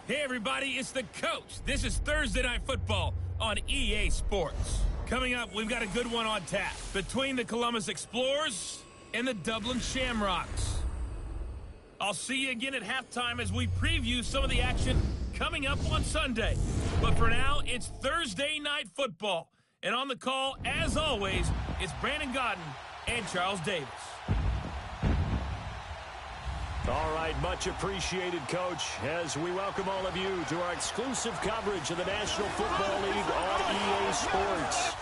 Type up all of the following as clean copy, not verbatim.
Hey everybody, it's the coach. This is Thursday Night Football on EA Sports. Coming up, we've got a good one on tap between the Columbus Explorers and the Dublin Shamrocks. I'll see you again at halftime as we preview some of the action coming up on Sunday. But for now, it's Thursday Night Football. And on the call, as always, it's Brandon Godden and Charles Davis. All right, much appreciated, Coach, as we welcome all of you to our exclusive coverage of the National Football League on EA Sports.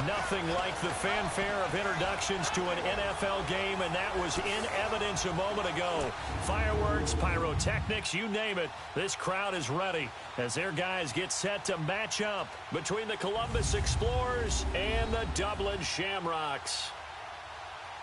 Nothing like the fanfare of introductions to an NFL game, and that was in evidence a moment ago. Fireworks, pyrotechnics, you name it, this crowd is ready as their guys get set to match up between the Columbus Explorers and the Dublin Shamrocks.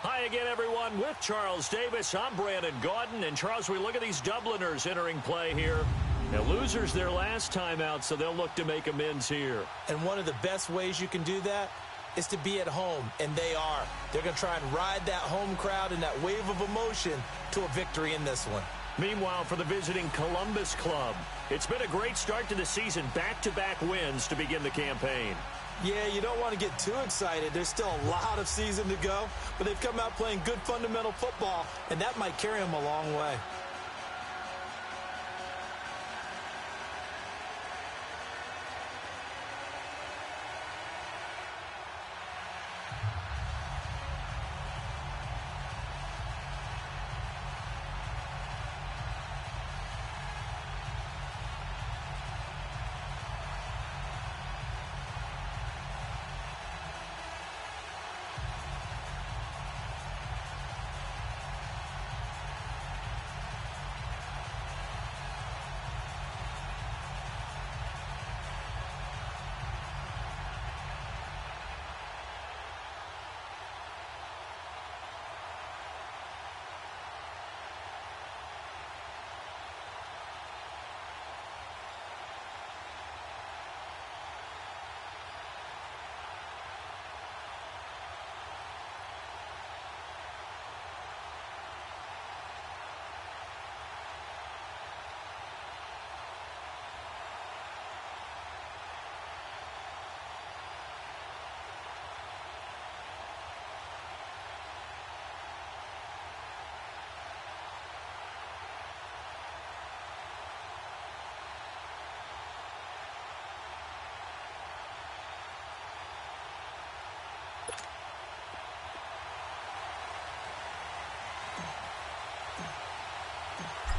Hi again, everyone. With Charles Davis, I'm Brandon Godden. And, Charles, we look at these Dubliners entering play here. Now, losers their last time out, so they'll look to make amends here. And one of the best ways you can do that is to be at home, and they are. They're going to try and ride that home crowd and that wave of emotion to a victory in this one. Meanwhile, for the visiting Columbus club, it's been a great start to the season. Back-to-back wins to begin the campaign. Yeah, you don't want to get too excited. There's still a lot of season to go, but they've come out playing good fundamental football, and that might carry them a long way.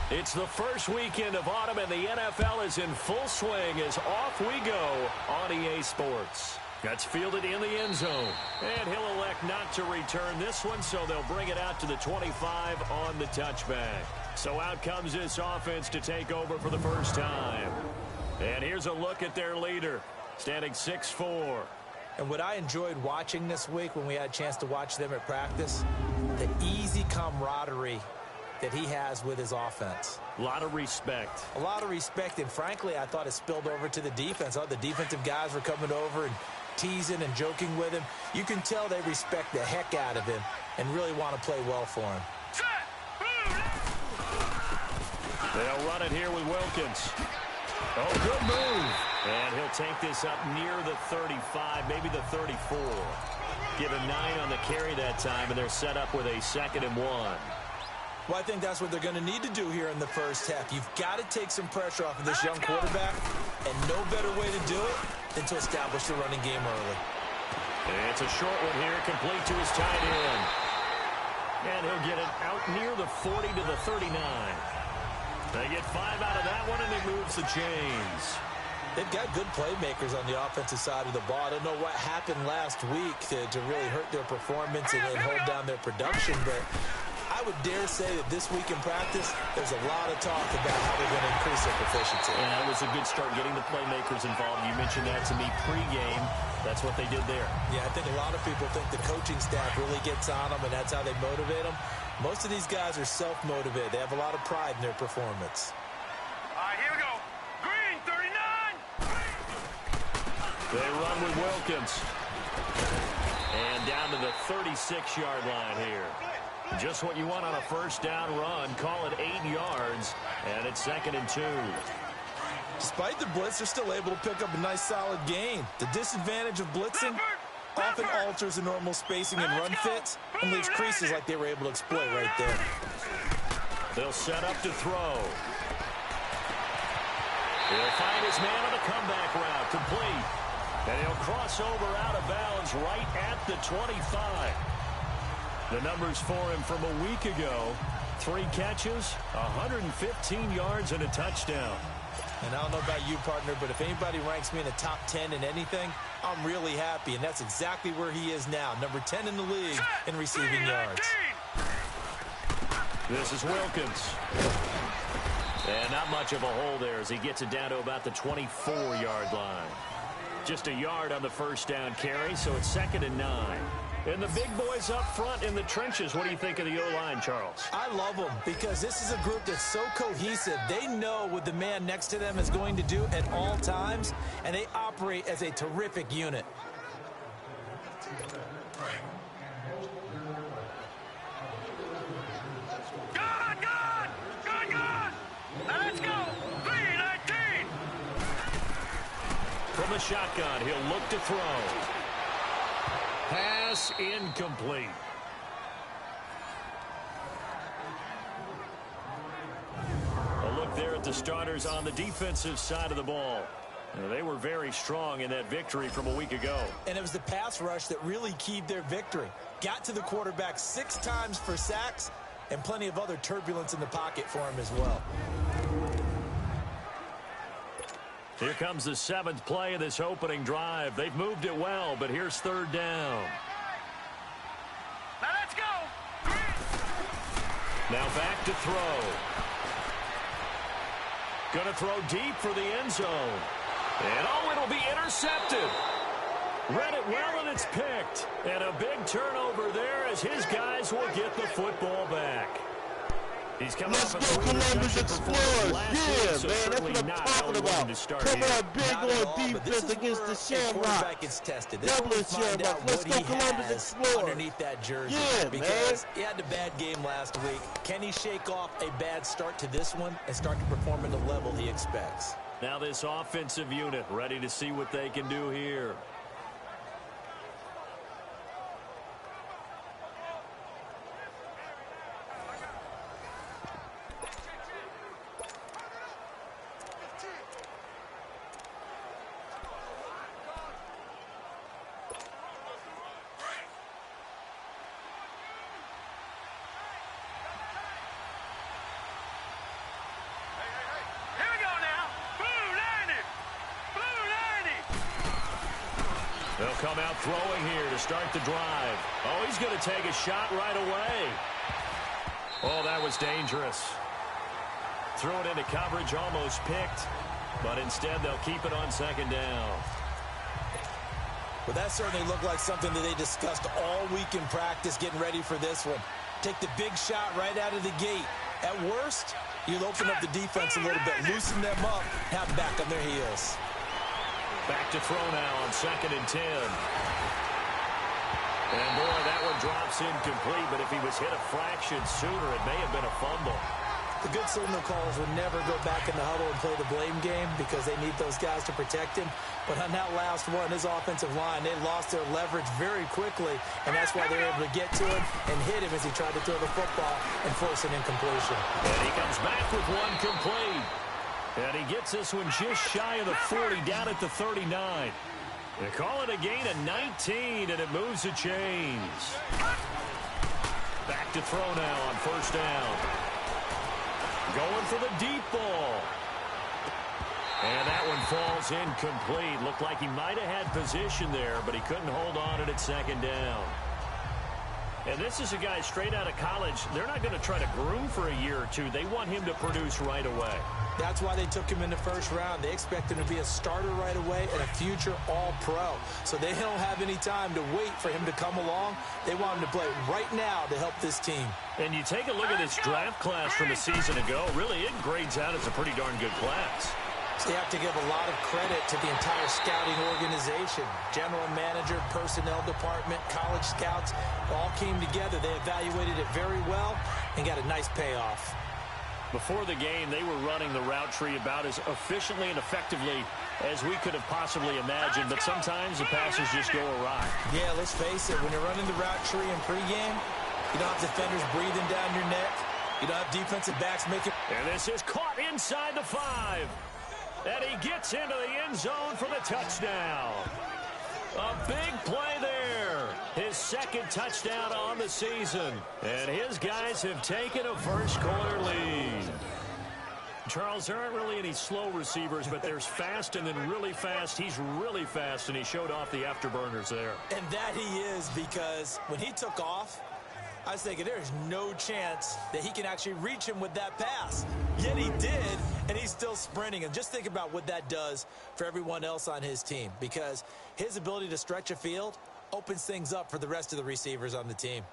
It's the first weekend of autumn, and the NFL is in full swing as off we go on EA Sports. That's fielded in the end zone. And he'll elect not to return this one, so they'll bring it out to the 25 on the touchback. So out comes this offense to take over for the first time. And here's a look at their leader, standing 6'4". And what I enjoyed watching this week when we had a chance to watch them at practice, the easy camaraderie that he has with his offense. A lot of respect. A lot of respect, and frankly, I thought it spilled over to the defense. The defensive guys were coming over and teasing and joking with him. You can tell they respect the heck out of him and really want to play well for him. They'll run it here with Wilkins. Oh, good move. And he'll take this up near the 35, maybe the 34. Give him 9 on the carry that time, and they're set up with a 2nd and 1. Well, I think that's what they're going to need to do here in the first half. You've got to take some pressure off of this young quarterback, and no better way to do it than to establish the running game early. It's a short one here, complete to his tight end. And he'll get it out near the 40 to the 39. They get 5 out of that one, and it moves the chains. They've got good playmakers on the offensive side of the ball. I don't know what happened last week to really hurt their performance and hold down their production, but I would dare say that this week in practice, there's a lot of talk about how they're going to increase their proficiency. Yeah, that was a good start getting the playmakers involved. You mentioned that to me pregame. That's what they did there. Yeah, I think a lot of people think the coaching staff really gets on them, and that's how they motivate them. Most of these guys are self-motivated. They have a lot of pride in their performance. All right, here we go. Green, 39. They run with Wilkins. And down to the 36-yard line here. Just what you want on a first down run. Call it 8 yards, and it's 2nd and 2. Despite the blitz, they're still able to pick up a nice solid gain. The disadvantage of blitzing often alters the normal spacing and run fits and leaves creases like they were able to exploit right there. They'll set up to throw. He'll find his man on the comeback route, complete. And he'll cross over out of bounds right at the 25. The numbers for him from a week ago: 3 catches, 115 yards, and a touchdown. And I don't know about you, partner, but if anybody ranks me in the top 10 in anything, I'm really happy. And that's exactly where he is now, number 10 in the league in receiving yards. This is Wilkins. And not much of a hole there as he gets it down to about the 24-yard line. Just a yard on the first down carry, so it's 2nd and 9. And the big boys up front in the trenches, what do you think of the O-line, Charles? I love them because this is a group that's so cohesive. They know what the man next to them is going to do at all times, and they operate as a terrific unit. From the shotgun, he'll look to throw. Pass incomplete. A look there at the starters on the defensive side of the ball. They were very strong in that victory from a week ago. And it was the pass rush that really keyed their victory. Got to the quarterback 6 times for sacks and plenty of other turbulence in the pocket for him as well. Here comes the 7th play of this opening drive. They've moved it well, but here's 3rd down. Now let's go. Now back to throw. Gonna throw deep for the end zone. And oh, it'll be intercepted. Read it well, and it's picked. And a big turnover there as his guys will get the football back. He's coming Let's off go, a Columbus Explorers. Yeah, so man, that's what I'm talking about. Come on, big on defense against the Shamrocks. Dublin Shamrocks. Let's go, Columbus Explorers. Underneath that jersey. Yeah, because man. he had a bad game last week. Can he shake off a bad start to this one and start to perform at the level he expects? Now this offensive unit ready to see what they can do here. They'll come out throwing here to start the drive. Oh, he's going to take a shot right away. Oh, that was dangerous. Threw it into coverage, almost picked. But instead, they'll keep it on 2nd down. Well, that certainly looked like something that they discussed all week in practice getting ready for this one. Take the big shot right out of the gate. At worst, you'll open up the defense a little bit, loosen them up, have them back on their heels. Back to throw now on 2nd and 10. And boy, that one drops incomplete, but if he was hit a fraction sooner, it may have been a fumble. The good signal callers would never go back in the huddle and play the blame game because they need those guys to protect him. But on that last one, his offensive line, they lost their leverage very quickly, and that's why they were able to get to him and hit him as he tried to throw the football and force an incompletion. And he comes back with one complete. And he gets this one just shy of the 40, down at the 39. They call it a gain of 19, and it moves the chains. Back to throw now on 1st down. Going for the deep ball. And that one falls incomplete. Looked like he might have had position there, but he couldn't hold on it at 2nd down. And this is a guy straight out of college. They're not going to try to groom for a year or two. They want him to produce right away. That's why they took him in the 1st round. They expect him to be a starter right away and a future all-pro. So they don't have any time to wait for him to come along. They want him to play right now to help this team. And you take a look at this draft class from a season ago. Really, it grades out as a pretty darn good class. So you have to give a lot of credit to the entire scouting organization. General manager, personnel department, college scouts all came together. They evaluated it very well and got a nice payoff. Before the game, they were running the route tree about as efficiently and effectively as we could have possibly imagined, but sometimes the passes just go awry. Yeah, let's face it, when you're running the route tree in pregame, you don't have defenders breathing down your neck. You don't have defensive backs making... And this is caught inside the 5. And he gets into the end zone for the touchdown. A big play there. His second touchdown on the season. And his guys have taken a first-quarter lead. Charles, there aren't really any slow receivers, but there's fast and then really fast. He's really fast, and he showed off the afterburners there. And that he is, because when he took off, I was thinking there's no chance that he can actually reach him with that pass. Yet he did, and he's still sprinting. And just think about what that does for everyone else on his team, because his ability to stretch a field opens things up for the rest of the receivers on the team.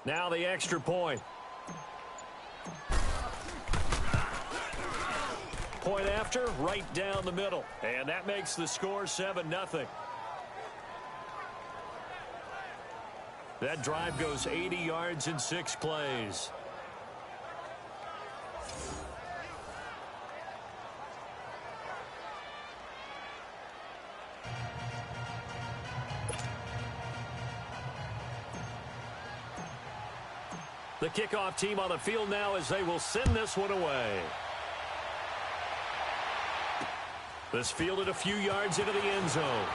Now the extra point. Point after, right down the middle. And that makes the score 7-0. That drive goes 80 yards in 6 plays. The kickoff team on the field now as they will send this one away. This fielded a few yards into the end zone.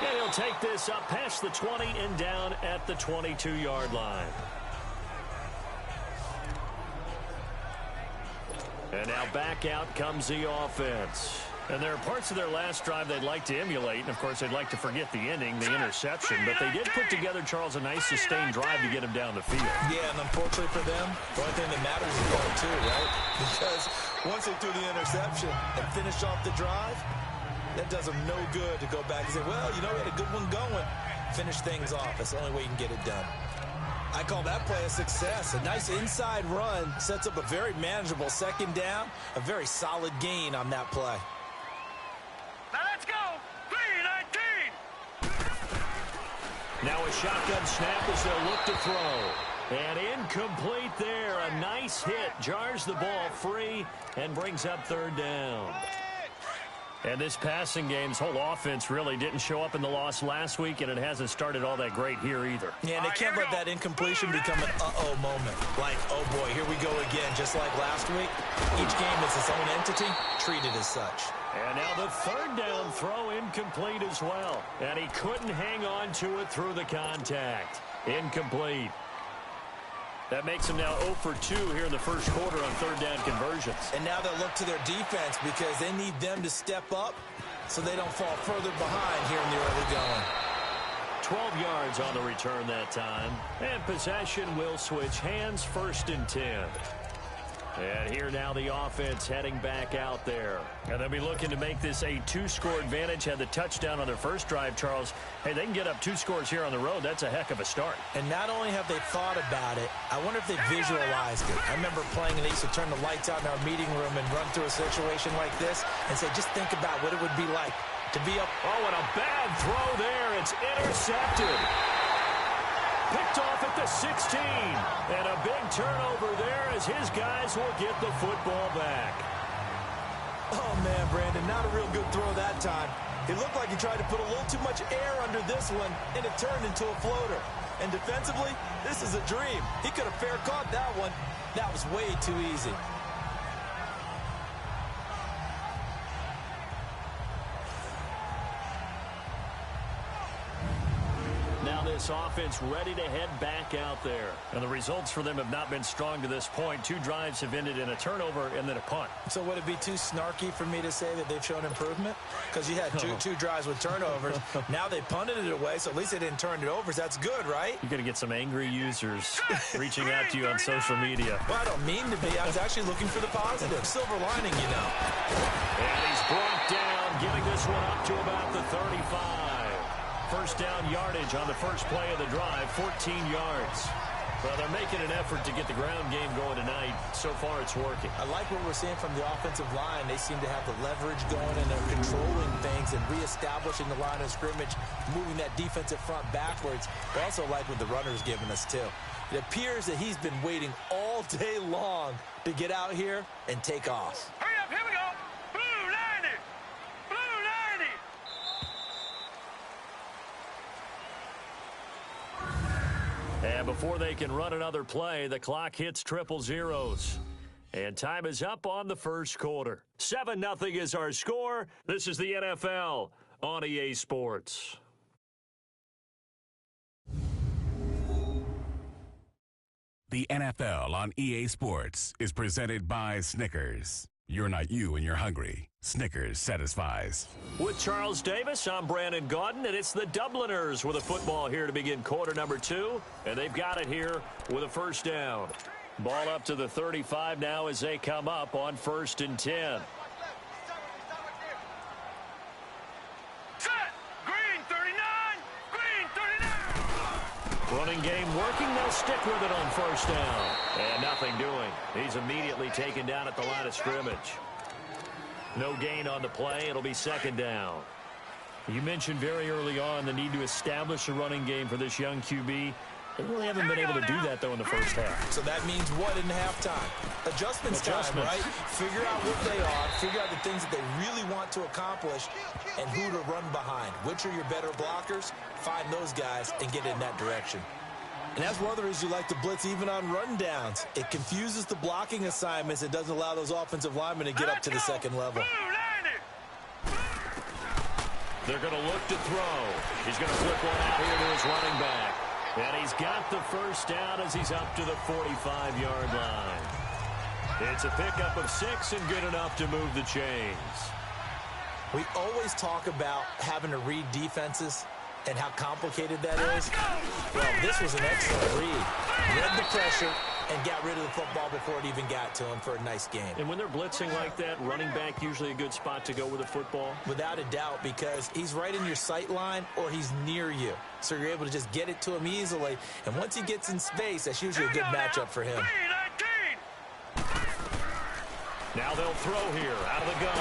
And he'll take this up past the 20 and down at the 22-yard line. And now back out comes the offense. And there are parts of their last drive they'd like to emulate. And, of course, they'd like to forget the ending, the interception. But they did put together, Charles, a nice sustained drive to get him down the field. Yeah, and unfortunately for them, the only thing that matters is going 2, right? Because once they threw the interception and finished off the drive, that does them no good to go back and say, well, you know, we had a good one going. Finish things off. That's the only way you can get it done. I call that play a success. A nice inside run sets up a very manageable second down, a very solid gain on that play. Now let's go. 3-19. Now a shotgun snap as they'll look to throw. And incomplete there. A nice hit. Jars the ball free and brings up third down. And this passing game's whole offense really didn't show up in the loss last week, and it hasn't started all that great here either. Yeah, and they can't let that incompletion become an uh-oh moment. Like, oh boy, here we go again, just like last week. Each game is its own entity, treated as such. And now the third down throw incomplete as well. And he couldn't hang on to it through the contact. Incomplete. That makes them now 0 for 2 here in the first quarter on third down conversions. And now they'll look to their defense because they need them to step up so they don't fall further behind here in the early going. 12 yards on the return that time. And possession will switch hands, 1st and 10. And here now the offense heading back out there. And they'll be looking to make this a 2-score advantage. Had the touchdown on their first drive, Charles. Hey, they can get up 2 scores here on the road. That's a heck of a start. And not only have they thought about it, I wonder if they visualized it. I remember playing and they used to turn the lights out in our meeting room and run through a situation like this and say, just think about what it would be like to be up. Oh, and a bad throw there. It's intercepted. Picked off at the 16. And a big turnover there as his guys will get the football back. Oh, man, Brandon, not a real good throw that time. It looked like he tried to put a little too much air under this one, and it turned into a floater. And defensively, this is a dream. He could have fair caught that one. That was way too easy. This offense ready to head back out there. And the results for them have not been strong to this point. 2 drives have ended in a turnover and then a punt. So would it be too snarky for me to say that they've shown improvement? Because you had two drives with turnovers. Now they punted it away, so at least they didn't turn it over. So that's good, right? You're going to get some angry users reaching out to you on social media. Well, I don't mean to be. I was actually looking for the positive. Silver lining, you know. And he's brought down, giving this one up to about the 35. First down yardage on the first play of the drive, 14 yards. Well, they're making an effort to get the ground game going tonight. So far, it's working. I like what we're seeing from the offensive line. They seem to have the leverage going, and they're controlling things and reestablishing the line of scrimmage, moving that defensive front backwards. I also like what the runner's giving us, too. It appears that he's been waiting all day long to get out here and take off. Hurry up, here we go. Blue 90. Blue 90. And before they can run another play, the clock hits triple zeros. And time is up on the first quarter. 7-0 is our score. This is the NFL on EA Sports. The NFL on EA Sports is presented by Snickers. You're not you and you're hungry. Snickers satisfies. With Charles Davis, I'm Brandon Gaudin, and it's the Dubliners with a football here to begin quarter number 2. And they've got it here with a first down. Ball up to the 35 now as they come up on 1st and 10. Set. Green 39. Green 39. Running game working. They'll stick with it on 1st down. And nothing doing. He's immediately taken down at the line of scrimmage. No gain on the play. It'll be 2nd down. You mentioned very early on the need to establish a running game for this young QB. They really haven't been able to do that, though, in the first half. So that means what in halftime? Adjustments time, right? Figure out what they are, figure out the things that they really want to accomplish, and who to run behind. Which are your better blockers? Find those guys and get in that direction. And that's one of the reasons you like to blitz even on rundowns. It confuses the blocking assignments. It doesn't allow those offensive linemen to get up to the second level. They're going to look to throw. He's going to flip one out here to his running back. And he's got the first down as he's up to the 45-yard line. It's a pickup of 6 and good enough to move the chains. We always talk about having to read defenses and how complicated that is. Well, this was an excellent read. Read the pressure and got rid of the football before it even got to him for a nice game. And when they're blitzing like that, running back usually a good spot to go with the football? Without a doubt, because he's right in your sight line or he's near you. So you're able to just get it to him easily. And once he gets in space, that's usually a good matchup for him. Now they'll throw here out of the gun.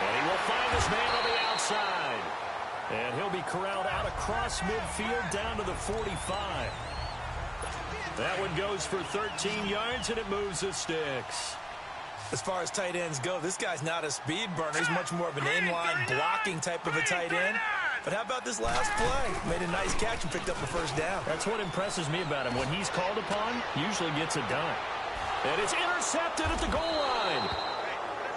And he will find his man on the outside. And he'll be corralled out across midfield down to the 45. That one goes for 13 yards, and it moves the sticks. As far as tight ends go, this guy's not a speed burner. He's much more of an inline blocking type of a tight end. But how about this last play? Made a nice catch and picked up the first down. That's what impresses me about him. When he's called upon, usually gets it done. And it's intercepted at the goal line.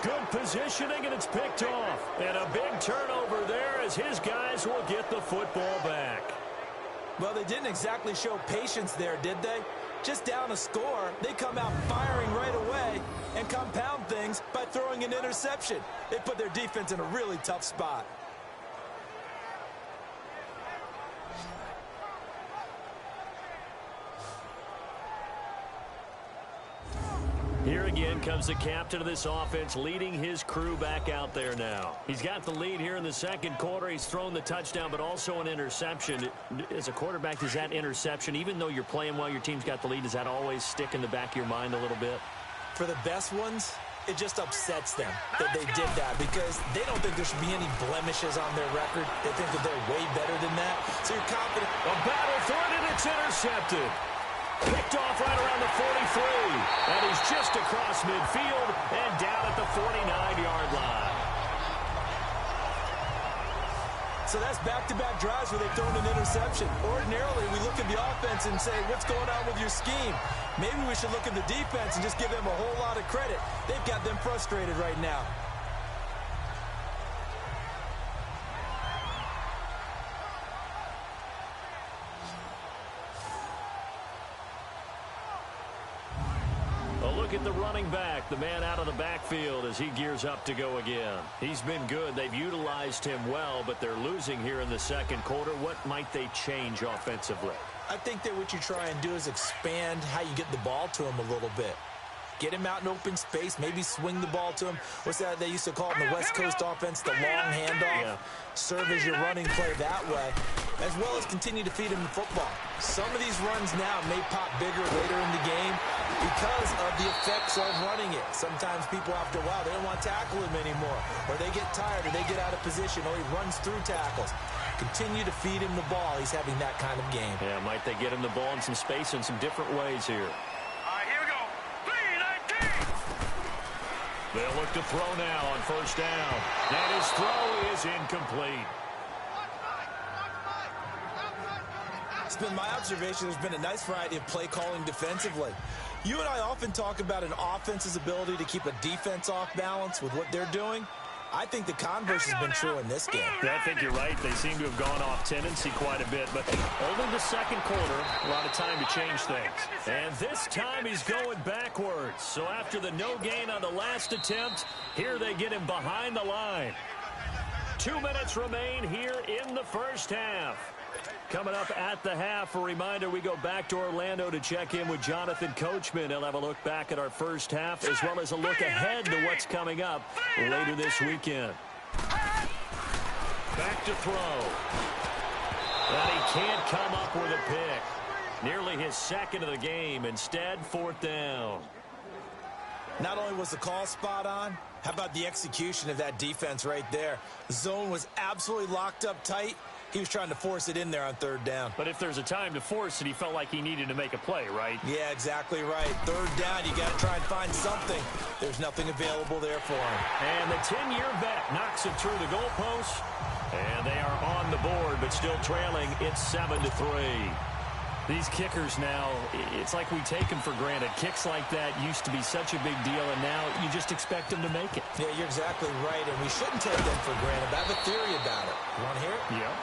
Good positioning, and it's picked off. And a big turnover there as his guys will get the football back. Well, they didn't exactly show patience there, did they? Just down a score, they come out firing right away and compound things by throwing an interception. They put their defense in a really tough spot. Here again comes the captain of this offense, leading his crew back out there now. He's got the lead here in the second quarter. He's thrown the touchdown, but also an interception. As a quarterback, does that interception, even though you're playing well, your team's got the lead, does that always stick in the back of your mind a little bit? For the best ones, it just upsets them that they did that because they don't think there should be any blemishes on their record. They think that they're way better than that. So you're confident. A battle for it, and it's intercepted. Picked off right around the 43. And he's just across midfield and down at the 49-yard line. So that's back-to-back drives where they've thrown an interception. Ordinarily, we look at the offense and say, what's going on with your scheme? Maybe we should look at the defense and just give them a whole lot of credit. They've got them frustrated right now. Look at the running back, the man out of the backfield as he gears up to go again. He's been good. They've utilized him well, but they're losing here in the second quarter. What might they change offensively? I think that what you try and do is expand how you get the ball to him a little bit. Get him out in open space, maybe swing the ball to him. What's that they used to call in the West Coast offense, the long handoff? Yeah. Serve as your running play that way. as well as continue to feed him the football. Some of these runs now may pop bigger later in the game because of the effects of running it. Sometimes people, after a while, they don't want to tackle him anymore, or they get tired, or they get out of position, or he runs through tackles. Continue to feed him the ball. He's having that kind of game. Yeah, might they get him the ball in some space in some different ways here. Here we go. 3-19. They'll look to throw now on first down. And his throw is incomplete. It's been my observation there's been a nice variety of play calling defensively. You and I often talk about an offense's ability to keep a defense off balance with what they're doing. I think the converse has been true in this game. Yeah, I think you're right. They seem to have gone off tendency quite a bit, but only the second quarter, a lot of time to change things. And this time he's going backwards. So after the no gain on the last attempt, here they get him behind the line. 2 minutes remain here in the first half. Coming up at the half, a reminder, we go back to Orlando to check in with Jonathan Coachman. He'll have a look back at our first half as well as a look ahead to what's coming up later this weekend. Back to throw. And he can't come up with a pick. Nearly his second of the game. Instead, fourth down. Not only was the call spot on, how about the execution of that defense right there? The zone was absolutely locked up tight. He was trying to force it in there on third down. But if there's a time to force it, he felt like he needed to make a play, right? Yeah, exactly right. Third down, you got to try and find something. There's nothing available there for him. And the 10-year vet knocks it through the goalpost. And they are on the board, but still trailing. It's 7-3. These kickers now, it's like we take them for granted. Kicks like that used to be such a big deal, and now you just expect them to make it. Yeah, you're exactly right, and we shouldn't take them for granted. I have a theory about it. You want to hear it? Yeah.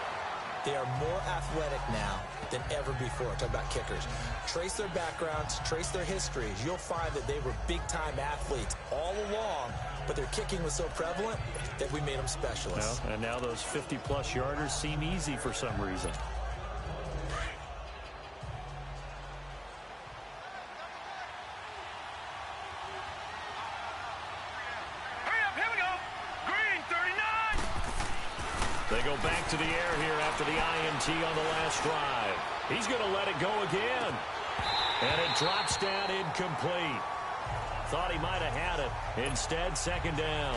They are more athletic now than ever before. Talk about kickers. Trace their backgrounds, trace their histories. You'll find that they were big-time athletes all along, but their kicking was so prevalent that we made them specialists. Well, and now those 50-plus yarders seem easy for some reason. They go back to the air here after the INT on the last drive. He's going to let it go again. And it drops down incomplete. Thought he might have had it. Instead, second down.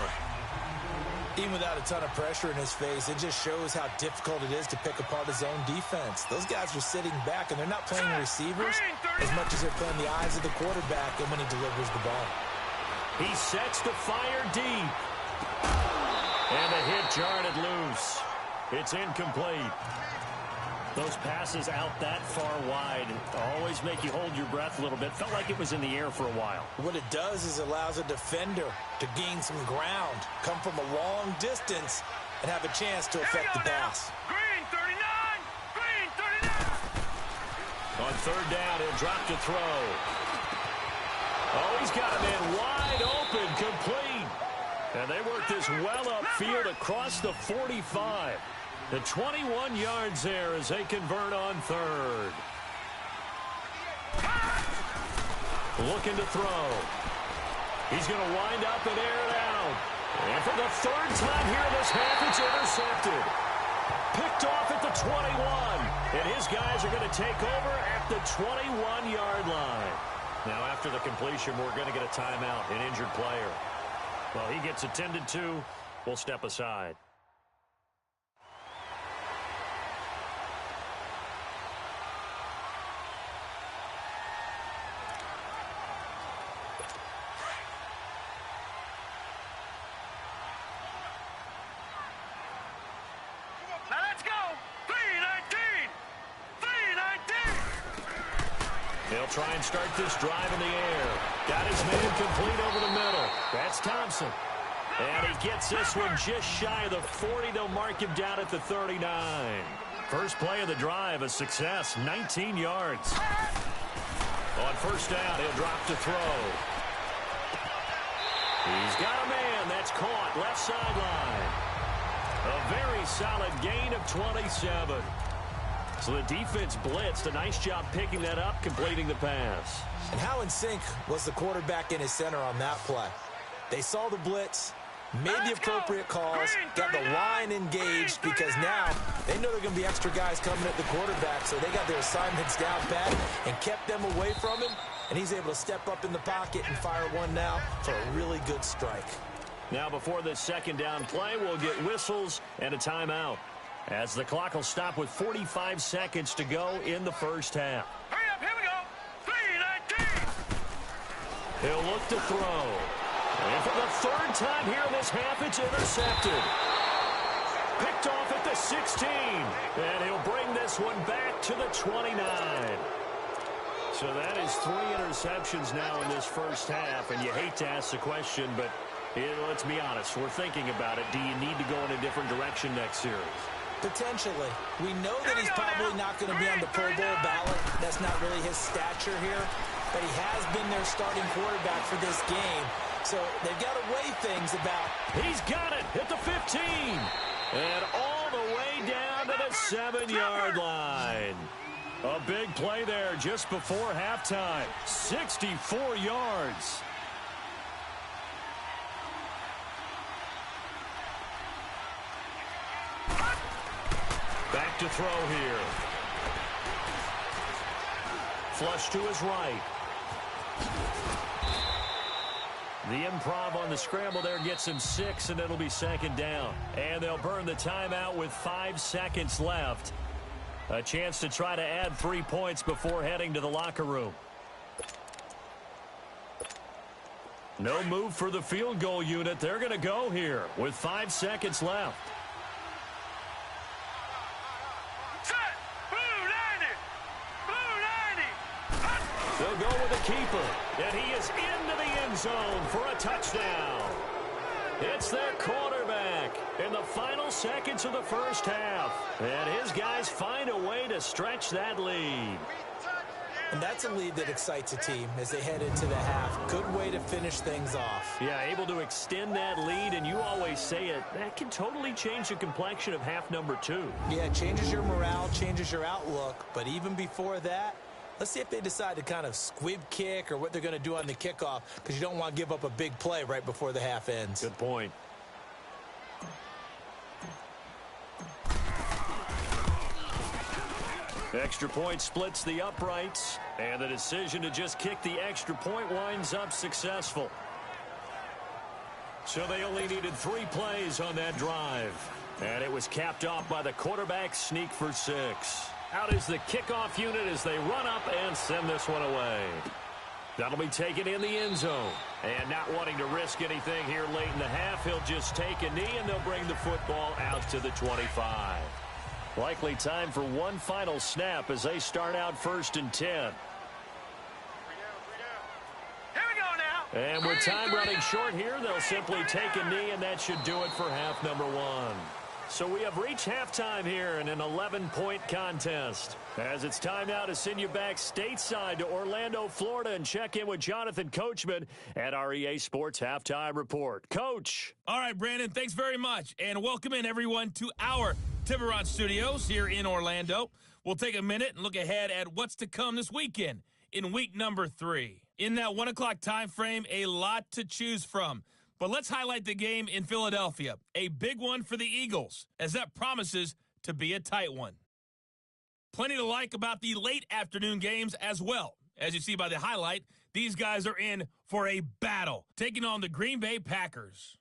Even without a ton of pressure in his face, it just shows how difficult it is to pick apart his own defense. Those guys are sitting back, and they're not playing receivers as much as they're playing the eyes of the quarterback and when he delivers the ball. He sets the fire deep. And the hit jarred it loose. It's incomplete. Those passes out that far wide always make you hold your breath a little bit. Felt like it was in the air for a while. What it does is it allows a defender to gain some ground, come from a long distance, and have a chance to affect the pass. Green 39! Green 39! On third down, he'll drop to throw. Oh, he's got him in wide open, complete. And they work this well upfield across the 45. The 21 yards there as they convert on third. Looking to throw. He's going to wind up and air it out. And for the third time here this half, it's intercepted. Picked off at the 21. And his guys are going to take over at the 21-yard line. Now, after the completion, we're going to get a timeout, an injured player. Well, he gets attended to. We'll step aside. Now let's go! 3-19! 3-19! They'll try and start this drive in the air. Got his man complete over the middle. That's Thompson. And he gets this one just shy of the 40. They'll mark him down at the 39. First play of the drive, a success, 19 yards. On first down, he'll drop to throw. He's got a man. That's caught left sideline. A very solid gain of 27. So the defense blitzed. A nice job picking that up, completing the pass. And how in sync was the quarterback and his center on that play? They saw the blitz. Made the appropriate calls, got the line engaged, because now they know they're going to be extra guys coming at the quarterback, so they got their assignments down pat and kept them away from him, and he's able to step up in the pocket and fire one now for a really good strike. Now before this second down play, we'll get whistles and a timeout, as the clock will stop with 45 seconds to go in the first half. Hurry up, here we go. 3:19. He'll look to throw. And for the third time here in this half, it's intercepted. Picked off at the 16. And he'll bring this one back to the 29. So that is 3 interceptions now in this first half. And you hate to ask the question, but let's be honest. We're thinking about it. Do you need to go in a different direction next series? Potentially. We know that he's probably not going to be on the Pro Bowl ballot. That's not really his stature here. But he has been their starting quarterback for this game. So they've got to weigh things about. He's got it at the 15. And all the way down to the 7-yard line. A big play there just before halftime. 64 yards. Back to throw here. Flush to his right. The improv on the scramble there gets him 6, and it'll be second down. And they'll burn the timeout with 5 seconds left. A chance to try to add 3 points before heading to the locker room. No move for the field goal unit. They're going to go here with 5 seconds left. They'll go with the keeper, and he is into the end zone for a touchdown. It's their quarterback in the final seconds of the first half, and his guys find a way to stretch that lead. And that's a lead that excites a team as they head into the half. Good way to finish things off. Yeah, able to extend that lead, and you always say it, that can totally change the complexion of half number 2. Yeah, it changes your morale, changes your outlook, but even before that, let's see if they decide to kind of squib kick or what they're going to do on the kickoff, because you don't want to give up a big play right before the half ends. Good point. Extra point splits the uprights, and the decision to just kick the extra point winds up successful. So they only needed 3 plays on that drive, and it was capped off by the quarterback's sneak for 6. Out is the kickoff unit as they run up and send this one away. That'll be taken in the end zone. And not wanting to risk anything here late in the half, he'll just take a knee, and they'll bring the football out to the 25. Likely time for one final snap as they start out 1st and 10. Here we go now. And with time running short here, they'll simply take a knee, and that should do it for half number 1. So we have reached halftime here in an 11-point contest. As it's time now to send you back stateside to Orlando, Florida, and check in with Jonathan Coachman at our EA Sports Halftime Report. Coach. All right, Brandon, thanks very much. And welcome in, everyone, to our Tiburon Studios here in Orlando. We'll take a minute and look ahead at what's to come this weekend in week number 3. In that 1 o'clock time frame, a lot to choose from. But let's highlight the game in Philadelphia, a big one for the Eagles, as that promises to be a tight one. Plenty to like about the late afternoon games as well. As you see by the highlight, these guys are in for a battle, taking on the Green Bay Packers.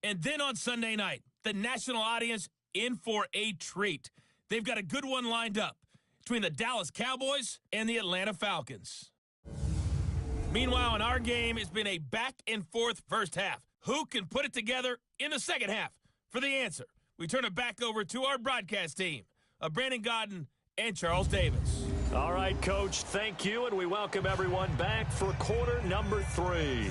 And then on Sunday night, the national audience in for a treat. They've got a good one lined up between the Dallas Cowboys and the Atlanta Falcons. Meanwhile, in our game, it's been a back-and-forth first half. Who can put it together in the second half? For the answer, we turn it back over to our broadcast team of Brandon Godden and Charles Davis. All right, Coach, thank you, and we welcome everyone back for quarter number 3.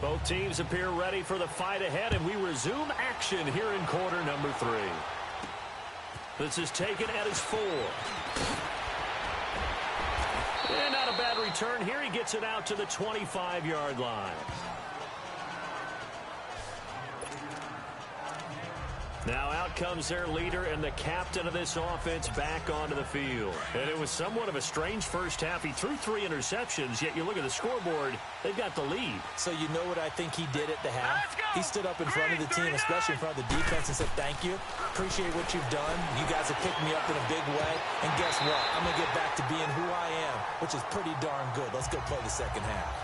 Both teams appear ready for the fight ahead, and we resume action here in quarter number 3. This is taken at his 4. And not a bad return here. He gets it out to the 25-yard line. Now out comes their leader and the captain of this offense back onto the field. And it was somewhat of a strange first half. He threw 3 interceptions, yet you look at the scoreboard, they've got the lead. So you know what I think he did at the half? He stood up in front of the team, especially in front of the defense, and said, thank you. Appreciate what you've done. You guys have picked me up in a big way. And guess what? I'm going to get back to being who I am, which is pretty darn good. Let's go play the second half.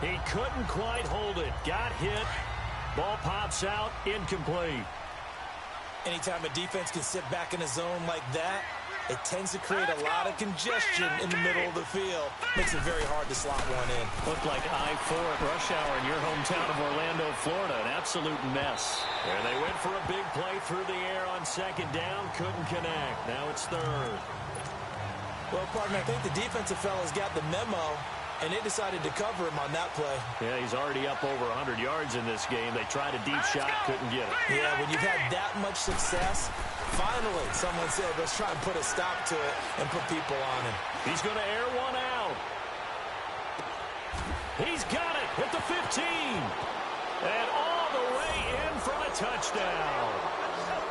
He couldn't quite hold it. Got hit. Ball pops out. Incomplete. Anytime a defense can sit back in a zone like that, it tends to create a lot of congestion in the middle of the field. Makes it very hard to slot one in. Looked like I-4 at rush hour in your hometown of Orlando, Florida. An absolute mess. And they went for a big play through the air on second down. Couldn't connect. Now it's third. Well, partner, I think the defensive fellas got the memo, and they decided to cover him on that play. Yeah, he's already up over 100 yards in this game. They tried a deep shot, couldn't get it. Yeah, when you've had that much success, finally someone said, let's try and put a stop to it and put people on him. He's going to air one out. He's got it at the 15. And all the way in for the touchdown.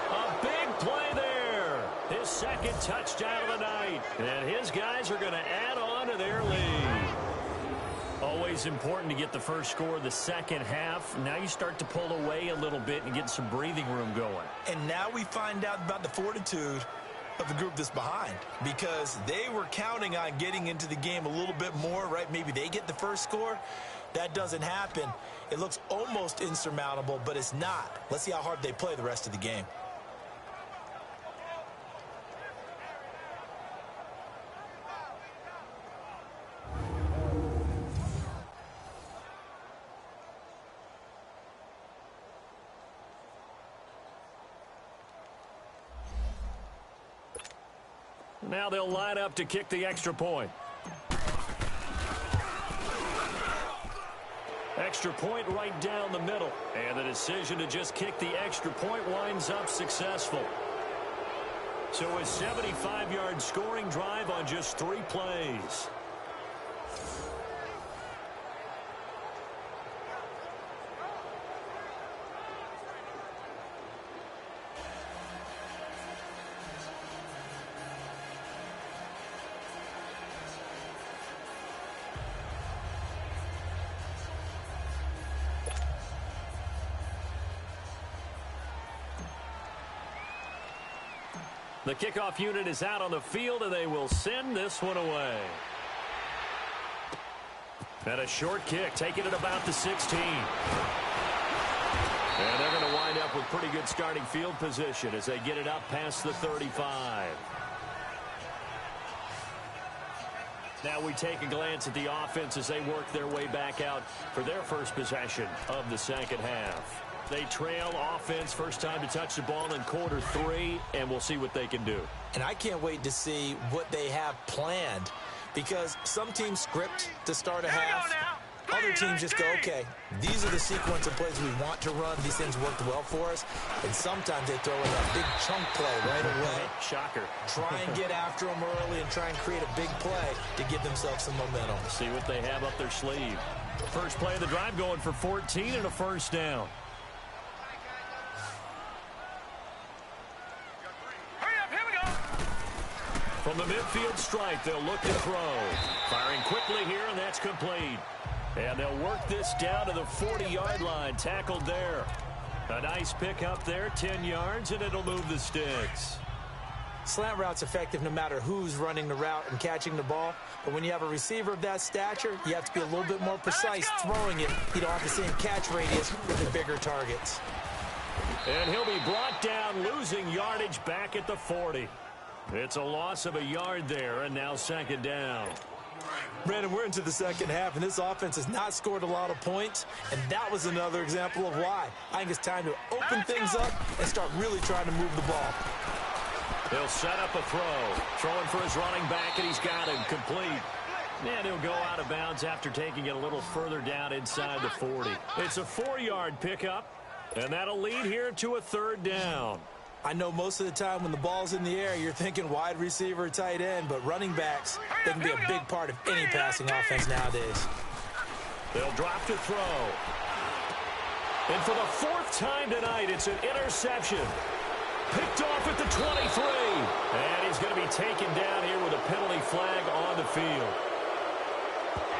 A big play there. His second touchdown of the night. And his guys are going to add on to their lead. Always important to get the first score of the second half. Now you start to pull away a little bit and get some breathing room going. And now we find out about the fortitude of the group that's behind, because they were counting on getting into the game a little bit more, right? Maybe they get the first score. That doesn't happen. It looks almost insurmountable, but it's not. Let's see how hard they play the rest of the game. Now they'll line up to kick the extra point. Extra point right down the middle. And the decision to just kick the extra point winds up successful. So a 75-yard scoring drive on just 3 plays. The kickoff unit is out on the field, and they will send this one away. And a short kick, taking it about the 16. And they're going to wind up with pretty good starting field position as they get it up past the 35. Now we take a glance at the offense as they work their way back out for their first possession of the second half. They trail offense, first time to touch the ball in quarter 3, and we'll see what they can do. And I can't wait to see what they have planned, because some teams script to start a half. Other teams just go, okay, these are the sequence of plays we want to run. These things worked well for us. And sometimes they throw in a big chunk play right away. Shocker. Try and get after them early and try and create a big play to give themselves some momentum. See what they have up their sleeve. First play of the drive going for 14 and a first down. From the midfield stripe, they'll look to throw. Firing quickly here, and that's complete. And they'll work this down to the 40-yard line. Tackled there. A nice pick up there, 10 yards, and it'll move the sticks. Slant route's effective no matter who's running the route and catching the ball. But when you have a receiver of that stature, you have to be a little bit more precise throwing it. You don't have the same catch radius with the bigger targets. And he'll be brought down, losing yardage back at the 40. It's a loss of a yard there, and now second down. Brandon, we're into the second half, and this offense has not scored a lot of points, and that was another example of why. I think it's time to open things up and start really trying to move the ball. He'll set up a throw. Throwing for his running back, and he's got him complete. And he'll go out of bounds after taking it a little further down inside the 40. It's a 4-yard pickup, and that'll lead here to a third down. I know most of the time when the ball's in the air, you're thinking wide receiver, tight end, but running backs, they can be a big part of any passing offense nowadays. They'll drop to throw. And for the 4th time tonight, it's an interception. Picked off at the 23. And he's going to be taken down here with a penalty flag on the field.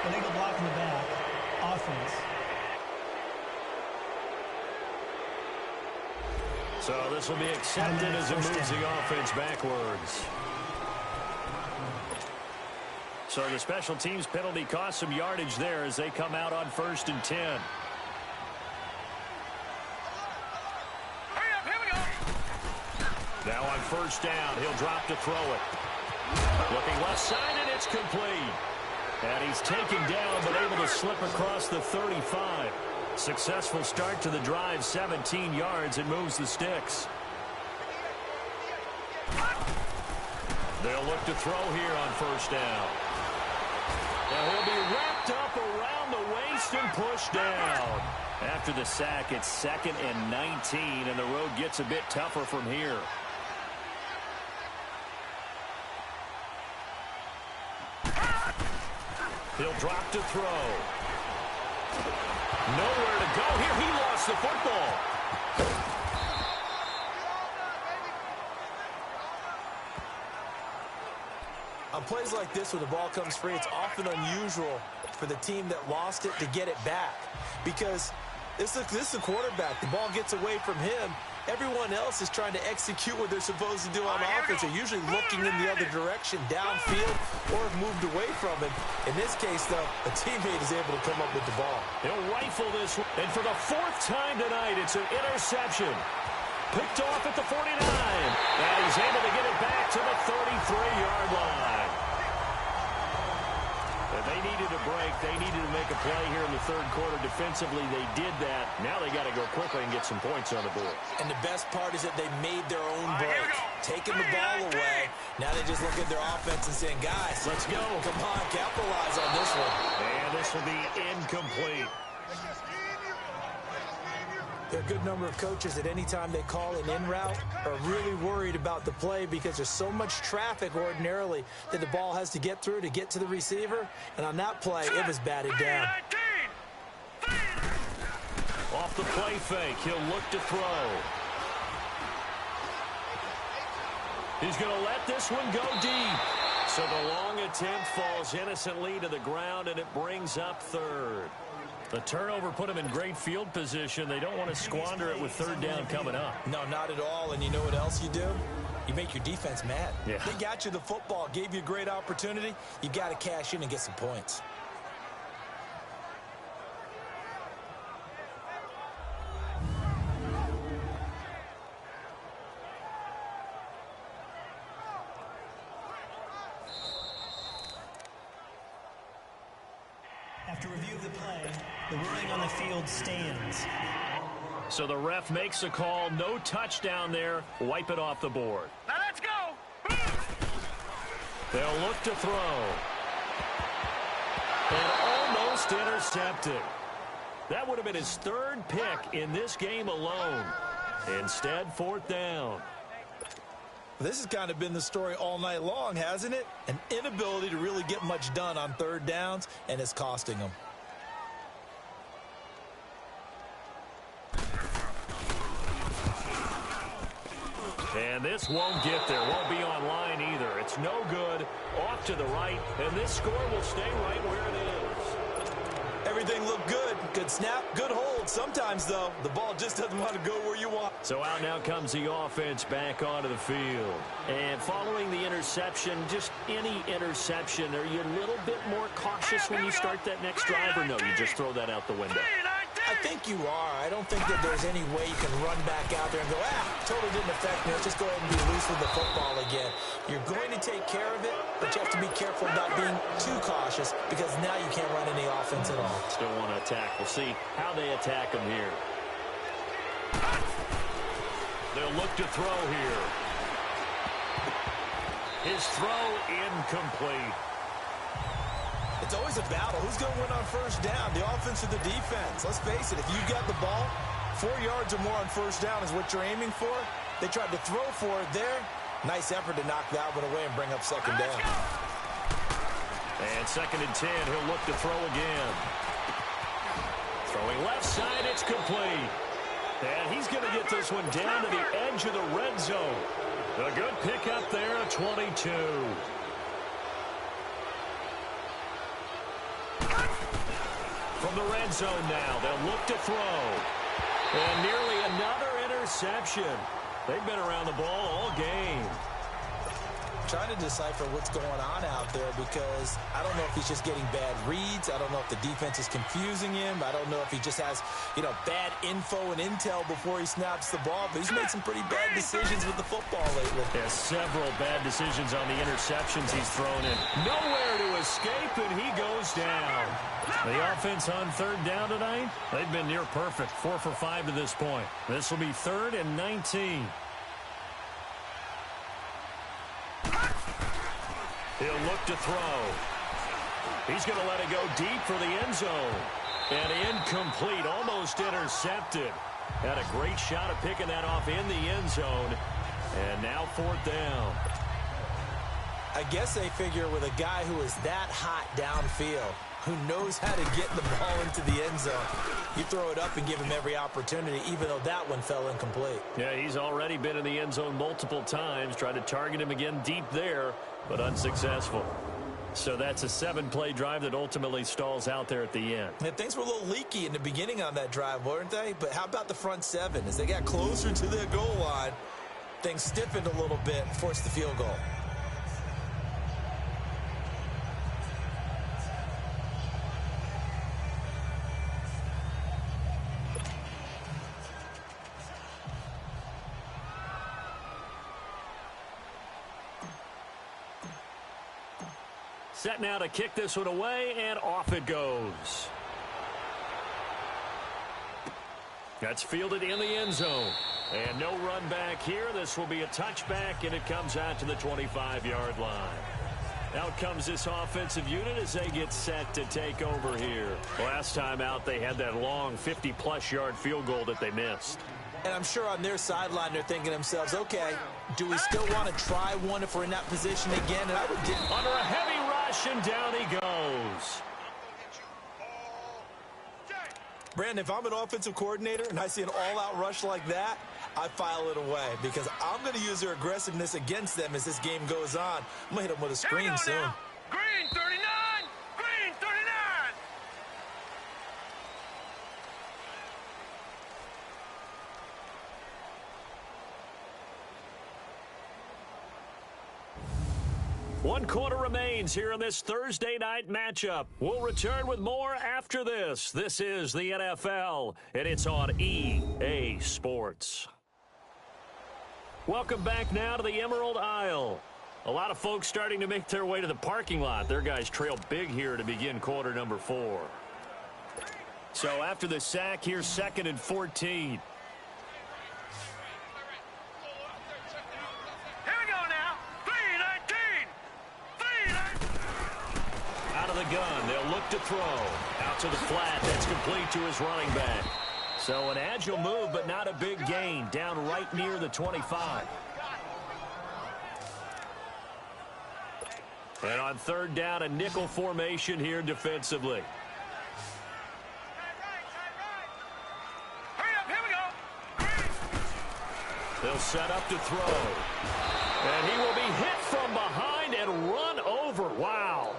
Illegal block in the back. Offense. So this will be accepted as it moves the offense backwards. So the special teams penalty cost some yardage there as they come out on 1st and 10. Hurry up, here we go. Now on 1st down, he'll drop to throw it. Looking left side, and it's complete. And he's taken down, but able to slip across the 35. Successful start to the drive, 17 yards, and moves the sticks. They'll look to throw here on 1st down. And he'll be wrapped up around the waist and pushed down. After the sack, it's 2nd and 19, and the road gets a bit tougher from here. He'll drop to throw. Nowhere to go here. He lost the football. On plays like this where the ball comes free, it's often unusual for the team that lost it to get it back. Because this is a quarterback. The ball gets away from him. Everyone else is trying to execute what they're supposed to do on offense. They're usually looking in the other direction, downfield, or have moved away from him. In this case, though, a teammate is able to come up with the ball. He'll rifle this one. And for the 4th time tonight, it's an interception. Picked off at the 49. And he's able to get it back to the 33-yard line. And they needed a break. They needed to make a play here in the 3rd quarter. Defensively, they did that. Now they got to go quickly and get some points on the board. And the best part is that they made their own break. Taking the ball away. Now they just look at their offense and saying, guys, let's go. Come on, capitalize on this one. And this will be incomplete. There are a good number of coaches that any time they call an in route are really worried about the play because there's so much traffic ordinarily that the ball has to get through to get to the receiver. And on that play, it was batted down. Off the play fake, he'll look to throw. He's going to let this one go deep. So the long attempt falls innocently to the ground, and it brings up 3rd. The turnover put them in great field position. They don't want to squander it with 3rd down coming up. No, not at all. And you know what else you do? You make your defense mad. Yeah. They got you the football, gave you a great opportunity. You got to cash in and get some points. After review of the play, the ruling on the field stands. So the ref makes a call. No touchdown there. Wipe it off the board. Now let's go. They'll look to throw. And almost intercepted. That would have been his 3rd pick in this game alone. Instead, 4th down. This has kind of been the story all night long, hasn't it? An inability to really get much done on 3rd downs, and it's costing them. And this won't get there. Won't be online either. It's no good. Off to the right, and this score will stay right where it is. Everything looked good. Good snap, good hold. Sometimes, though, the ball just doesn't want to go where you want. So out now comes the offense back onto the field. And following the interception, just any interception, are you a little bit more cautious when you start that next drive, or no, you just throw that out the window? I think you are. I don't think that there's any way you can run back out there and go, totally didn't affect me. Let's just go ahead and be loose with the football again. You're going to take care of it, but you have to be careful about being too cautious because now you can't run any offense at all. Still want to attack. We'll see how they attack him here. They'll look to throw here. His throw incomplete. It's always a battle. Who's going to win on 1st down, the offense or the defense? Let's face it, if you've got the ball, 4 yards or more on 1st down is what you're aiming for. They tried to throw for it there. Nice effort to knock that one away and bring up 2nd down. And 2nd and 10, he'll look to throw again. Throwing left side, it's complete. And he's going to get this one down to the edge of the red zone. A good pickup there at 22. From the red zone now, they'll look to throw. And nearly another interception. They've been around the ball all game. Trying to decipher what's going on out there because I don't know if he's just getting bad reads. I don't know if the defense is confusing him. I don't know if he just has, bad info and intel before he snaps the ball. But he's made some pretty bad decisions with the football lately. Yeah, several bad decisions on the interceptions he's thrown in. Nowhere to escape, and he goes down. The offense on third down tonight, they've been near perfect. 4 for 5 to this point. This will be 3rd and 19. He'll look to throw. He's going to let it go deep for the end zone. And incomplete, almost intercepted. Had a great shot at picking that off in the end zone. And now 4th down. I guess they figure with a guy who is that hot downfield, who knows how to get the ball into the end zone, you throw it up and give him every opportunity, even though that one fell incomplete. Yeah, he's already been in the end zone multiple times. Tried to target him again deep there, but unsuccessful. So that's a 7-play drive that ultimately stalls out there at the end. And things were a little leaky in the beginning on that drive, weren't they? But how about the front 7? As they got closer to their goal line, things stiffened a little bit and forced the field goal. Set now to kick this one away, and off it goes. That's fielded in the end zone. And no run back here. This will be a touchback, and it comes out to the 25-yard line. Out comes this offensive unit as they get set to take over here. Last time out, they had that long 50-plus yard field goal that they missed. And I'm sure on their sideline they're thinking to themselves, okay, do we still want to try one if we're in that position again? And I would get under a heavy rush, and down he goes. Brandon, if I'm an offensive coordinator and I see an all-out rush like that, I file it away because I'm going to use their aggressiveness against them as this game goes on. I'm going to hit them with a screen soon. Now. Green 39! Green 39! One quarter remains here in this Thursday night matchup. We'll return with more after this. This is the NFL, and it's on EA Sports. Welcome back now to the Emerald Isle. A lot of folks starting to make their way to the parking lot. Their guys trail big here to begin quarter number 4. So after the sack, here's 2nd and 14. Gun. They'll look to throw. Out to the flat. That's complete to his running back. So an agile move, but not a big gain. Down right near the 25. And on 3rd down, a nickel formation here defensively. Hurry up, here we go. They'll set up to throw. And he will be hit from behind and run over. Wow.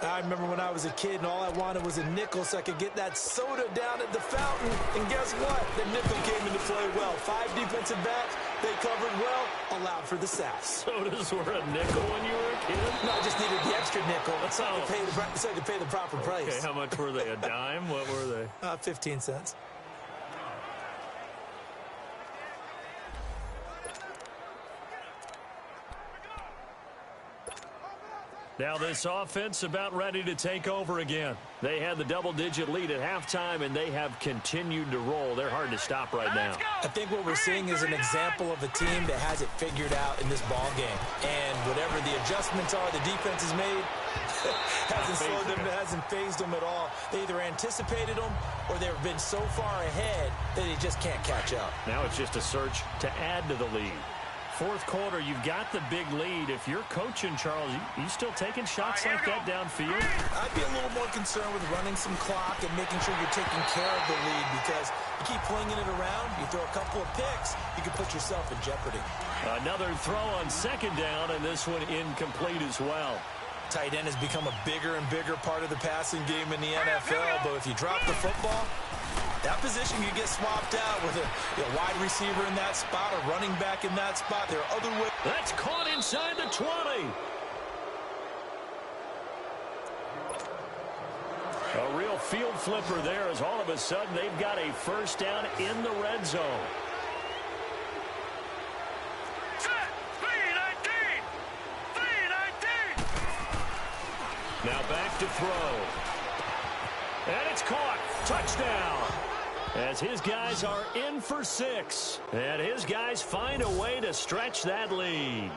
I remember when I was a kid and all I wanted was a nickel so I could get that soda down at the fountain. And guess what? The nickel came into play well. 5 defensive backs, they covered well, allowed for the sacks. Sodas were a nickel when you were a kid? No, I just needed the extra nickel so I could pay the proper price. Okay, how much were they? A dime? What were they? 15 cents. Now this offense about ready to take over again. They had the double-digit lead at halftime, and they have continued to roll. They're hard to stop right now. I think what we're seeing is an example of a team that has it figured out in this ball game. And whatever the adjustments are the defense has made, hasn't phased them at all. They either anticipated them or they've been so far ahead that they just can't catch up. Now it's just a search to add to the lead. fourth quarter, you've got the big lead. If you're coaching, Charles, you still taking shots like that downfield? I'd be a little more concerned with running some clock and making sure you're taking care of the lead, because you keep flinging it around, you throw a couple of picks, you can put yourself in jeopardy. Another throw on second down, and this one incomplete as well. Tight end has become a bigger and bigger part of the passing game in the NFL, but if you drop the football, that position you get swapped out with a wide receiver in that spot, a running back in that spot. There are other ways. That's caught inside the 20. A real field flipper there, as all of a sudden they've got a first down in the red zone. Now back to throw. And it's caught. Touchdown. As his guys are in for 6. And his guys find a way to stretch that lead.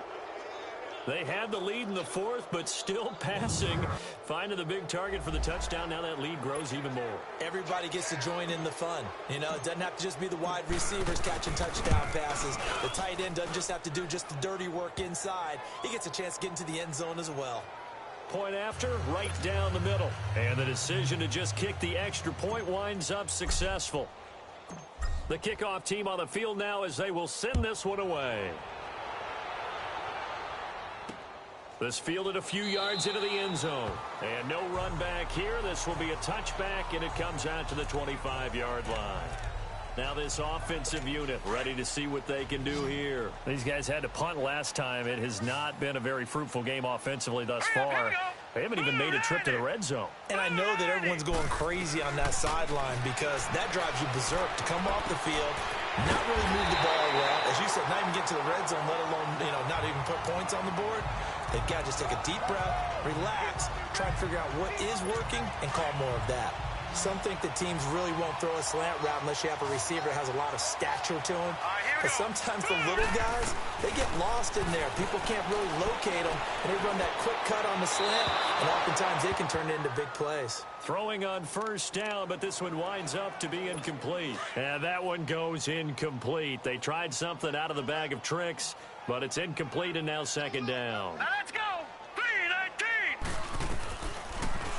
They had the lead in the fourth, but still passing. Finding the big target for the touchdown. Now that lead grows even more. Everybody gets to join in the fun. You know, it doesn't have to just be the wide receivers catching touchdown passes. The tight end doesn't just have to do just the dirty work inside. He gets a chance to get into the end zone as well. Point after, right down the middle. And the decision to just kick the extra point winds up successful. The kickoff team on the field now as they will send this one away. This fielded a few yards into the end zone. And no run back here. This will be a touchback, and it comes out to the 25-yard line. Now this offensive unit ready to see what they can do here. These guys had to punt last time. It has not been a very fruitful game offensively thus far. They haven't even made a trip to the red zone. And I know that everyone's going crazy on that sideline, because that drives you berserk to come off the field, not really move the ball well. As you said, not even get to the red zone, let alone, not even put points on the board. They've got to just take a deep breath, relax, try and figure out what is working, and call more of that. Some think that teams really won't throw a slant route unless you have a receiver that has a lot of stature to him. But sometimes the little guys, they get lost in there. People can't really locate them, and they run that quick cut on the slant, and oftentimes they can turn it into big plays. Throwing on first down, but this one winds up to be incomplete. And that one goes incomplete. They tried something out of the bag of tricks, but it's incomplete, and now second down. Let's go. 3-19.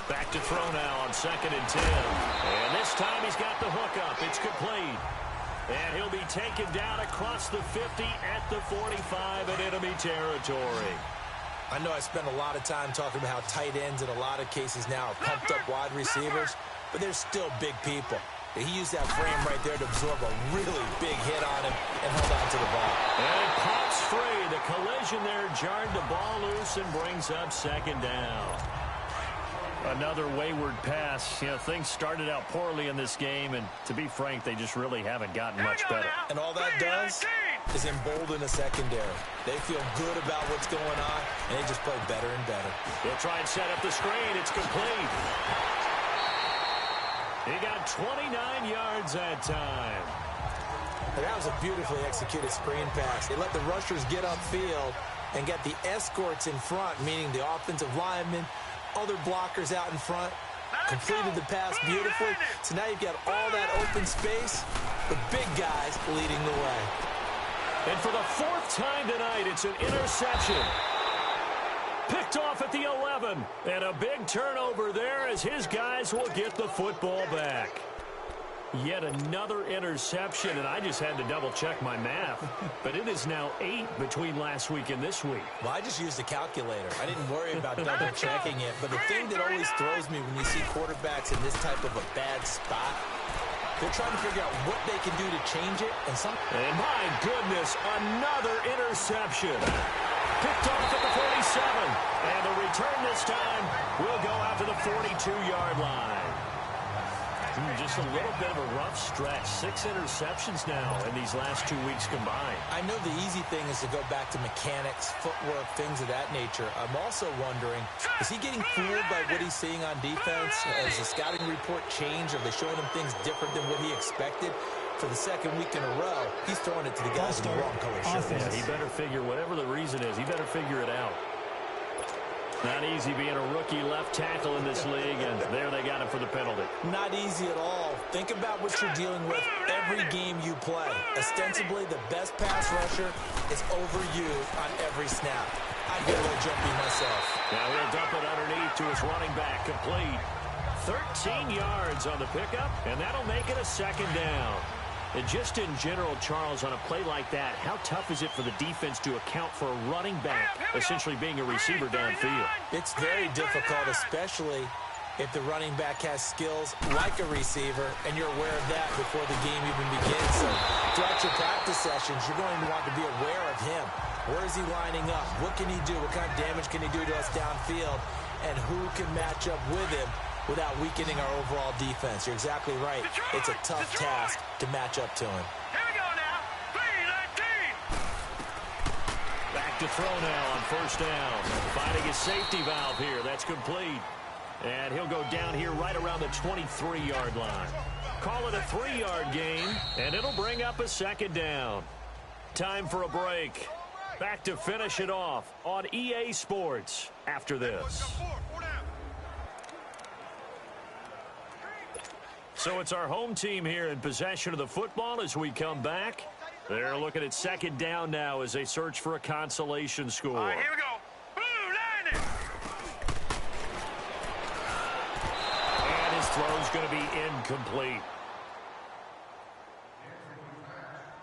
Back to throw now on 2nd and 10. And this time he's got the hook up. It's complete. And he'll be taken down across the 50 at the 45 in enemy territory. I know I spend a lot of time talking about how tight ends in a lot of cases now are pumped up wide receivers, but they're still big people. He used that frame right there to absorb a really big hit on him and held on to the ball. And it pops free. The collision there jarred the ball loose and brings up second down. Another wayward pass. Things started out poorly in this game, and to be frank, they just really haven't gotten much better. And all that does is embolden a secondary. They feel good about what's going on, and they just play better and better. He'll try and set up the screen. It's complete. He got 29 yards that time. That was a beautifully executed screen pass. They let the rushers get upfield and get the escorts in front, meaning the offensive linemen, other blockers out in front, completed the pass beautifully. So now you've got all that open space, the big guys leading the way. And for the 4th time tonight, it's an interception. Picked off at the 11. And a big turnover there as his guys will get the football back. Yet another interception, and I just had to double-check my math. But it is now 8 between last week and this week. Well, I just used a calculator. I didn't worry about double-checking it. But the thing that always throws me when you see quarterbacks in this type of a bad spot, they're trying to figure out what they can do to change it. And my goodness, another interception. Picked off at the 47. And the return this time will go out to the 42-yard line. Just a little bit of a rough stretch. 6 interceptions now in these last 2 weeks combined. I know the easy thing is to go back to mechanics, footwork, things of that nature. I'm also wondering, is he getting fooled by what he's seeing on defense? Has the scouting report changed? Are they showing him things different than what he expected? For the 2nd week in a row, he's throwing it to the guys in the wrong color shirts. Yeah, he better figure, whatever the reason is, he better figure it out. Not easy being a rookie left tackle in this league, and there they got him for the penalty. Not easy at all. Think about what you're dealing with every game you play. Ostensibly, the best pass rusher is over you on every snap. I get a little jumpy myself. Now he'll dump it underneath to his running back, complete. 13 yards on the pickup, and that'll make it a second down. And just in general, Charles, on a play like that, how tough is it for the defense to account for a running back essentially being a receiver downfield? It's very difficult, especially if the running back has skills like a receiver, and you're aware of that before the game even begins. So throughout your practice sessions, you're going to want to be aware of him. Where is he lining up? What can he do? What kind of damage can he do to us downfield? And who can match up with him without weakening our overall defense? You're exactly right. It's a tough task to match up to him. Here we go now. 3-19. Back to throw now on first down. Finding his safety valve here. That's complete. And he'll go down here right around the 23-yard line. Call it a 3-yard gain, and it'll bring up a second down. Time for a break. Back to finish it off on EA Sports after this. So it's our home team here in possession of the football as we come back. They're looking at second down now as they search for a consolation score. All right, here we go. Blue, line it. And his throw's going to be incomplete.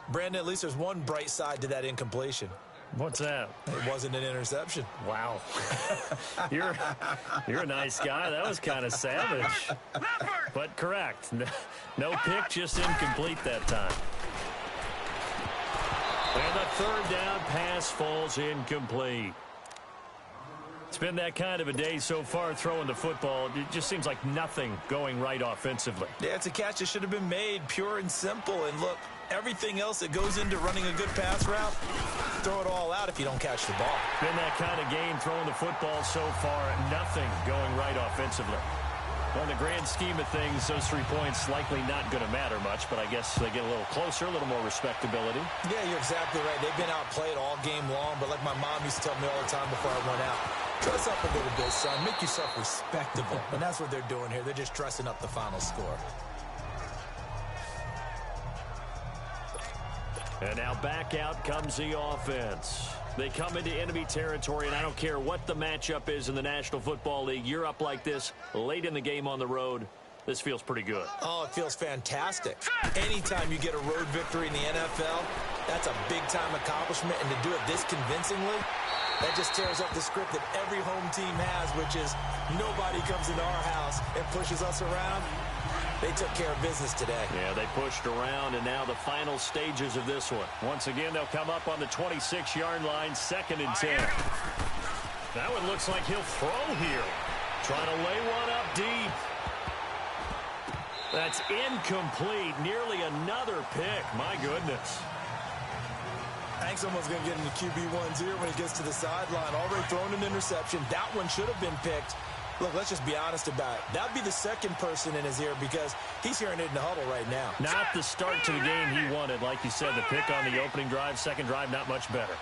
Brandon, at least there's one bright side to that incompletion. What's that? It wasn't an interception. Wow. You're a nice guy. That was kind of savage. But correct. No pick, just incomplete that time. And the third down pass falls incomplete. It's been that kind of a day so far throwing the football. It just seems like nothing going right offensively. Yeah, it's a catch that should have been made, pure and simple. And look, everything else that goes into running a good pass route, throw it all out if you don't catch the ball. Been that kind of game throwing the football so far, nothing going right offensively. Well, in the grand scheme of things, those 3 points likely not going to matter much, but I guess they get a little closer, a little more respectability. Yeah, you're exactly right. They've been outplayed all game long, but like my mom used to tell me all the time before I went out, dress up a little bit, son. Make yourself respectable. And that's what they're doing here. They're just dressing up the final score. And now back out comes the offense. They come into enemy territory, and I don't care what the matchup is in the National Football League. You're up like this late in the game on the road. This feels pretty good. Oh, it feels fantastic. Anytime you get a road victory in the NFL, that's a big-time accomplishment. And to do it this convincingly, that just tears up the script that every home team has, which is nobody comes into our house and pushes us around. They took care of business today. Yeah, they pushed around, and now the final stages of this one. Once again, they'll come up on the 26-yard line, 2nd and 10. That one looks like he'll throw here. Trying to lay one up deep. That's incomplete. Nearly another pick. My goodness. I think someone's going to get into QB1s here when he gets to the sideline. Already thrown an interception. That one should have been picked. Look, let's just be honest about it. That would be the second person in his ear because he's hearing it in the huddle right now. Not the start to the game he wanted. Like you said, the pick on the opening drive, second drive, not much better.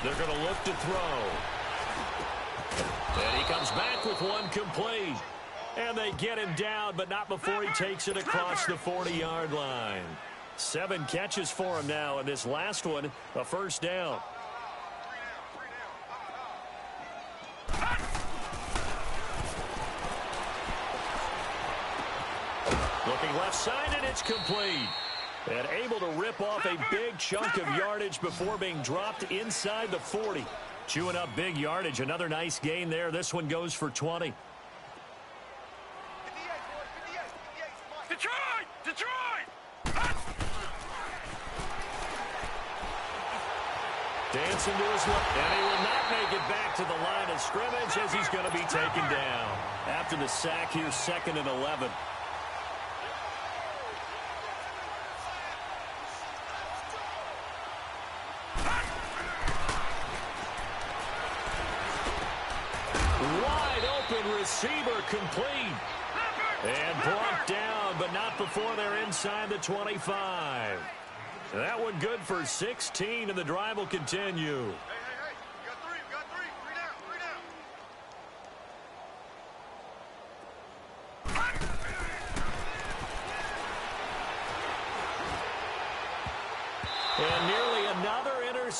They're going to look to throw. And he comes back with one complete. And they get him down, but not before he takes it across the 40-yard line. 7 catches for him now, and this last one, a first down. Looking left side, and it's complete. And able to rip off a big chunk of yardage before being dropped inside the 40. Chewing up big yardage. Another nice gain there. This one goes for 20. Detroit! Detroit! Dancing to his left. And he will not make it back to the line of scrimmage as he's going to be taken down. After the sack here, 2nd and 11. Wide open receiver complete. And brought down, but not before they're inside the 25. That one good for 16, and the drive will continue. Hey, we got three. Three down.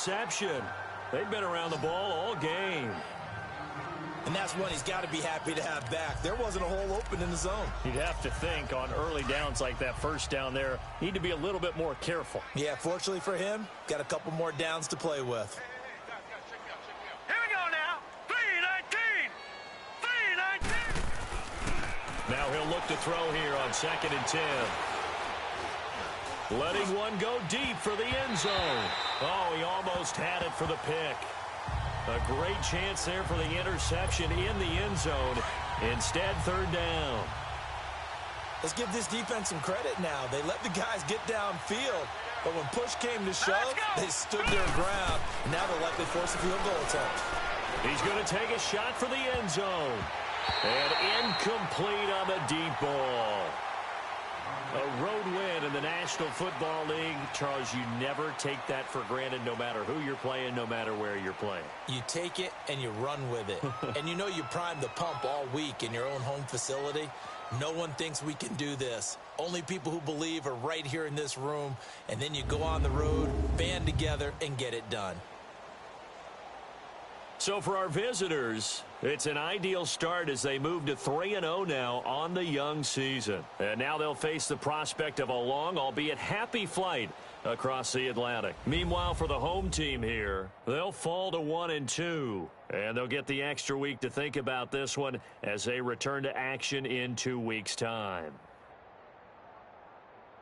interception. They've been around the ball all game. And that's one he's got to be happy to have back. There wasn't a hole open in the zone. You'd have to think on early downs like that first down there, need to be a little bit more careful. Yeah, fortunately for him, got a couple more downs to play with. Here we go now. 3-19. 3-19. Now he'll look to throw here on 2nd and 10. Letting one go deep for the end zone. Oh, he almost had it for the pick. A great chance there for the interception in the end zone. Instead, 3rd down. Let's give this defense some credit now. They let the guys get downfield, but when push came to shove, they stood their ground. Now they'll likely force a field goal attempt. He's going to take a shot for the end zone. And incomplete on the deep ball. A road win in the National Football League. Charles, you never take that for granted no matter who you're playing, no matter where you're playing. You take it and you run with it. And you know you primed the pump all week in your own home facility. No one thinks we can do this. Only people who believe are right here in this room. And then you go on the road, band together, and get it done. So for our visitors, it's an ideal start as they move to 3-0 now on the young season. And now they'll face the prospect of a long, albeit happy flight across the Atlantic. Meanwhile, for the home team here, they'll fall to 1-2. And they'll get the extra week to think about this one as they return to action in 2 weeks' time.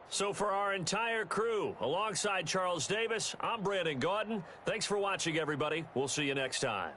So for our entire crew, alongside Charles Davis, I'm Brandon Gaudin. Thanks for watching, everybody. We'll see you next time.